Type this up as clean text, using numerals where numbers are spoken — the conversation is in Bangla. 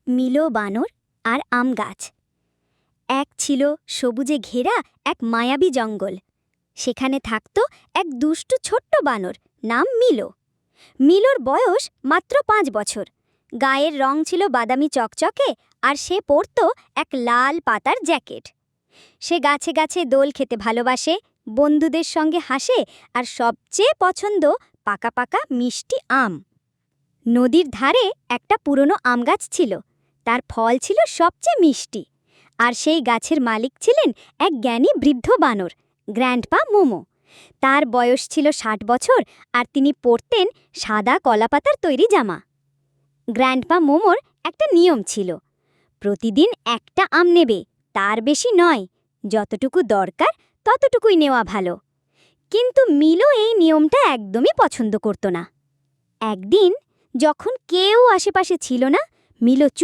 মিলো বানর আর আম গাছ। এক ছিল সবুজে ঘেরা এক মায়াবী জঙ্গল। সেখানে থাকত এক দুষ্টু ছোট্ট বানর, নাম মিলো। মিলোর বয়স মাত্র 5 বছর। গায়ের রং ছিল বাদামি চকচকে, আর সে পরত এক লাল পাতার জ্যাকেট। সে গাছে গাছে দোল খেতে ভালোবাসে, বন্ধুদের সঙ্গে হাসে, আর সবচেয়ে পছন্দ পাকা পাকা মিষ্টি আম। নদীর ধারে একটা পুরনো আম গাছ ছিল। তার ফল ছিল সবচেয়ে মিষ্টি। আর সেই গাছের মালিক ছিলেন এক জ্ঞানী বৃদ্ধ বানর, গ্র্যান্ডপা মোমো। তার বয়স ছিল 60 বছর, আর তিনি পরতেন সাদা কলাপাতার তৈরি জামা। গ্র্যান্ডপা মোমোর একটা নিয়ম ছিল, প্রতিদিন একটা আম নেবে, তার বেশি নয়। যতটুকু দরকার ততটুকুই নেওয়া ভালো। কিন্তু মিলো এই নিয়মটা একদমই পছন্দ করত না। একদিন যখন কেউ আশেপাশে ছিল না, মিলো